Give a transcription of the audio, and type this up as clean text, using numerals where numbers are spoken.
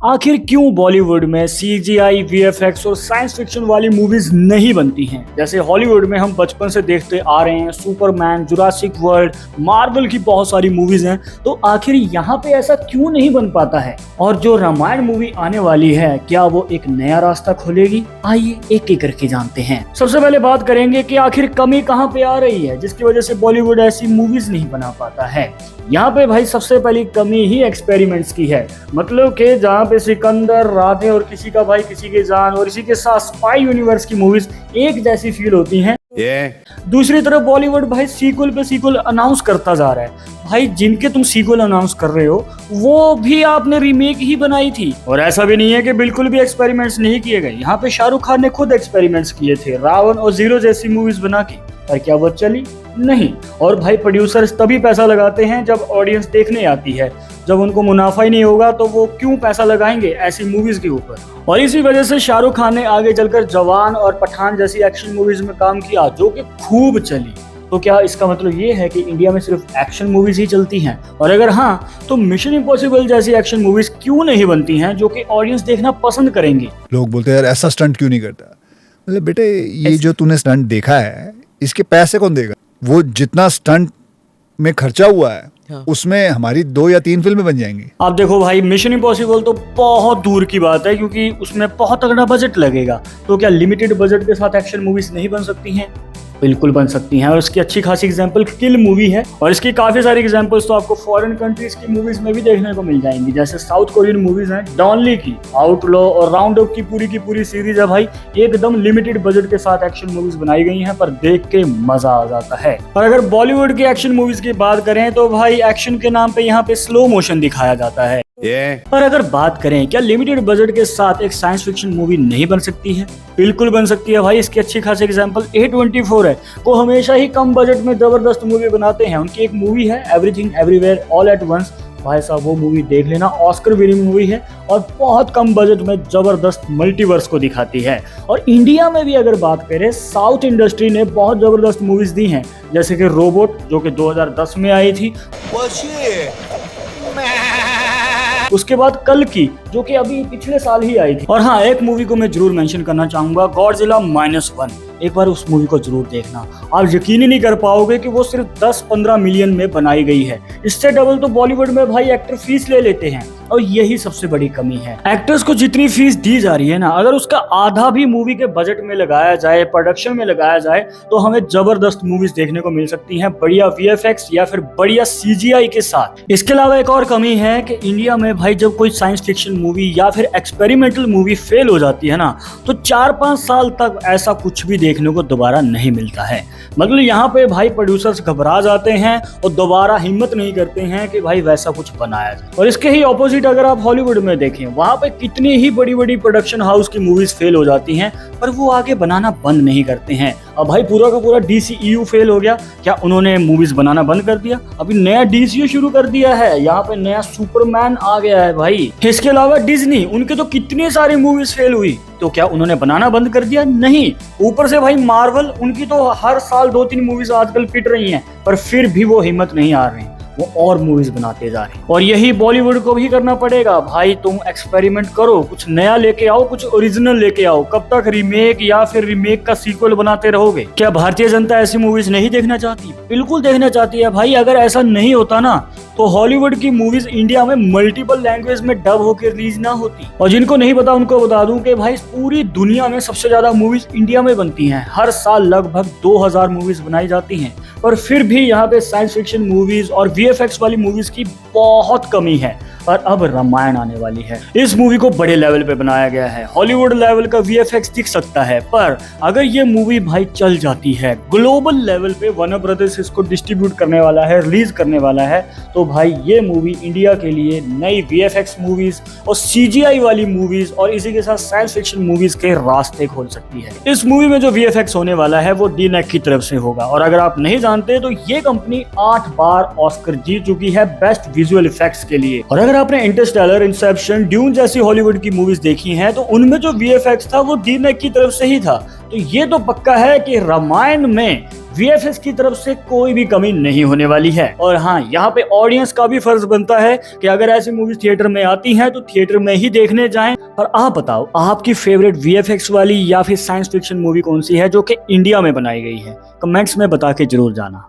आखिर क्यों बॉलीवुड में सीजीआई, वीएफएक्स और साइंस फिक्शन वाली मूवीज नहीं बनती हैं? जैसे हॉलीवुड में हम बचपन से देखते आ रहे हैं, सुपरमैन, जुरासिक वर्ल्ड, मार्वल की बहुत सारी मूवीज हैं, तो आखिर यहाँ पे ऐसा क्यों नहीं बन पाता है? और जो रामायण मूवी आने वाली है, क्या वो एक नया रास्ता खोलेगी? आइए एक एक करके जानते हैं। सबसे पहले बात करेंगे कि आखिर कमी कहाँ पे आ रही है जिसकी वजह से बॉलीवुड ऐसी मूवीज नहीं बना पाता है। यहाँ पे भाई सबसे पहली कमी ही एक्सपेरिमेंट्स की है। मतलब कि जहाँ पे सिकंदर, राधे और किसी का भाई किसी के जान और इसी के साथ स्पाई यूनिवर्स की मूवीज एक जैसी फील होती हैं। दूसरी तरफ बॉलीवुड भाई सीक्वल पे सीक्वल अनाउंस करता जा रहा है। भाई जिनके तुम सीक्वल अनाउंस कर रहे हो वो भी आपने रीमेक ही बनाई थी। और ऐसा भी नहीं है कि बिल्कुल भी एक्सपेरिमेंट्स नहीं किए गए। यहाँ पे शाहरुख खान ने खुद एक्सपेरिमेंट्स किए थे, रावण और जीरो जैसी मूवीज बना के, पर क्या वो चली? नहीं। और भाई प्रोड्यूसर्स तभी पैसा लगाते हैं जब ऑडियंस देखने आती है। जब उनको मुनाफा ही नहीं होगा तो वो क्यों पैसा लगाएंगे ऐसी मूवीज के ऊपर? और इसी वजह से शाहरुख खान ने आगे चलकर जवान और पठान जैसी एक्शन मूवीज में काम किया जो कि खूब चली। तो क्या इसका मतलब ये है कि इंडिया में सिर्फ एक्शन मूवीज ही चलती हैं? और अगर हाँ, तो मिशन इम्पॉसिबल जैसी एक्शन मूवीज क्यों नहीं बनती हैं जो कि ऑडियंस देखना पसंद करेंगे? लोग बोलते हैं यार ऐसा स्टंट क्यों नहीं करता। मतलब बेटे ये जो तूने स्टंट देखा है इसके पैसे कौन देगा? वो जितना स्टंट में खर्चा हुआ है उसमें हमारी 2 या 3 फिल्में बन जाएंगी। आप देखो भाई, मिशन इम्पॉसिबल तो बहुत दूर की बात है क्योंकि उसमें बहुत तगड़ा बजट लगेगा। तो क्या लिमिटेड बजट के साथ एक्शन मूवीज नहीं बन सकती हैं? बिल्कुल बन सकती हैं। और इसकी अच्छी खासी एग्जांपल किल मूवी है। और इसकी काफी सारी एग्जांपल्स तो आपको फॉरेन कंट्रीज की मूवीज में भी देखने को मिल जाएंगी। जैसे साउथ कोरियन मूवीज हैं, डॉनली की, आउटलॉ और राउंड अप की पूरी सीरीज है भाई। एकदम लिमिटेड बजट के साथ एक्शन मूवीज बनाई गई हैं, पर देख के मजा आ जाता है। और अगर बॉलीवुड की एक्शन मूवीज की बात करें तो भाई एक्शन के नाम पे यहाँ पे स्लो मोशन दिखाया जाता है। पर अगर बात करें क्या लिमिटेड बजट के साथ एक साइंस फिक्शन मूवी नहीं बन सकती है? बिल्कुल बन सकती है भाई। इसकी अच्छी खासी एग्जांपल A24 है। वो हमेशा ही कम बजट में जबरदस्त मूवी बनाते हैं। उनकी एक मूवी है everything everywhere all at once. भाई साहब वो मूवी देख लेना, ऑस्कर विनिंग मूवी है और बहुत कम बजट में जबरदस्त मल्टीवर्स को दिखाती है। और इंडिया में भी अगर बात करें, साउथ इंडस्ट्री ने बहुत जबरदस्त मूवीज दी हैं, जैसे कि रोबोट जो कि 2010 में आई थी, उसके बाद कल की जो कि अभी पिछले साल ही आई थी। और हाँ, एक मूवी को मैं जरूर मेंशन करना चाहूंगा, गॉडजिला -1। एक बार उस मूवी को जरूर देखना। आप यकीन ही नहीं कर पाओगे कि वो सिर्फ 10-15 मिलियन में बनाई गई है। इससे डबल तो बॉलीवुड में भाई एक्टर फीस ले लेते हैं और यही सबसे बड़ी कमी है। एक्टर्स को जितनी फीस दी जा रही है ना, अगर उसका आधा भी मूवी के बजट में लगाया जाए, प्रोडक्शन में लगाया जाए, तो हमें जबरदस्त मूवीज देखने को मिल सकती हैं, बढ़िया वीएफएक्स या फिर बढ़िया सीजीआई के साथ। इसके अलावा एक और कमी है कि इंडिया में भाई जब कोई साइंस फिक्शन मूवी या फिर एक्सपेरिमेंटल मूवी फेल हो जाती है ना, तो 4-5 साल तक ऐसा कुछ भी देखने को दोबारा नहीं मिलता है। मतलब यहाँ पे भाई प्रोड्यूसर्स घबरा जाते हैं और दोबारा हिम्मत नहीं करते हैं कि भाई वैसा कुछ बनाया जाए। और इसके ही ऑपोजिट अगर आप हॉलीवुड में देखें, वहां पे कितनी ही बड़ी बड़ी प्रोडक्शन हाउस की मूवीज फेल हो जाती हैं, पर वो आगे बनाना बंद नहीं करते हैं। अब भाई पूरा का पूरा DCEU फेल हो गया, क्या उन्होंने मूवीज बनाना बंद कर दिया? अभी नया DCU शुरू कर दिया है, यहाँ पे नया सुपरमैन आ गया है भाई। इसके अलावा डिज्नी, उनके तो कितनी सारी मूवीज फेल हुई, तो क्या उन्होंने बनाना बंद कर दिया? नहीं। ऊपर से भाई मार्वल, उनकी तो हर साल 2-3 मूवीज आजकल पिट रही हैं, पर फिर भी वो हिम्मत नहीं हार रही, वो और मूवीज बनाते जा रहे हैं। और यही बॉलीवुड को भी करना पड़ेगा भाई। तुम एक्सपेरिमेंट करो, कुछ नया लेके आओ, कुछ ओरिजिनल लेके आओ। कब तक रीमेक या फिर रीमेक का सीक्वल बनाते रहोगे? क्या भारतीय जनता ऐसी मूवीज नहीं देखना चाहती? बिल्कुल देखना चाहती है भाई। अगर ऐसा नहीं होता ना, तो हॉलीवुड की मूवीज इंडिया में मल्टीपल लैंग्वेज में डब होकर रिलीज ना होती। और जिनको नहीं पता उनको बता दूं कि भाई पूरी दुनिया में सबसे ज्यादा मूवीज इंडिया में बनती हैं। हर साल लगभग 2000 मूवीज बनाई जाती हैं, पर फिर भी यहाँ पे साइंस फिक्शन मूवीज और VFX वाली मूवीज की बहुत कमी है। और अब रामायण आने वाली है। इस मूवी को बड़े लेवल पे बनाया गया है, हॉलीवुड लेवल का VFX दिख सकता है, पर अगर ये मूवी भाई चल जाती है, ग्लोबल लेवल पे वार्नर ब्रदर्स इसको डिस्ट्रीब्यूट करने वाला है, रिलीज करने वाला है, तो भाई ये मूवी इंडिया के लिए नई VFX मूवीज और CGI वाली मूवीज और इसी के साथ साइंस फिक्शन मूवीज के रास्ते खोल सकती है। इस मूवी में जो VFX होने वाला है वो DNEC की तरफ से होगा। और अगर आप नहीं जानते तो ये कंपनी 8 बार ऑस्कर जीत चुकी है बेस्ट विजुअल इफेक्ट्स के लिए। और अगर आपने इंटरस्टेलर, इंसेप्शन, ड्यून जैसी हॉलीवुड की मूवीज देखी हैं, तो उनमें जो VFX था वो DNEC की तरफ से ही था। तो ये तो पक्का है कि रामायण में VFX की तरफ से कोई भी कमी नहीं होने वाली है। और हाँ, यहाँ पे ऑडियंस का भी फर्ज बनता है कि अगर ऐसी मूवीज थिएटर में आती हैं तो थिएटर में ही देखने जाएं। और आप बताओ, आपकी फेवरेट VFX वाली या फिर साइंस फिक्शन मूवी कौन सी है जो कि इंडिया में बनाई गई है? कमेंट्स में बता के जरूर जाना।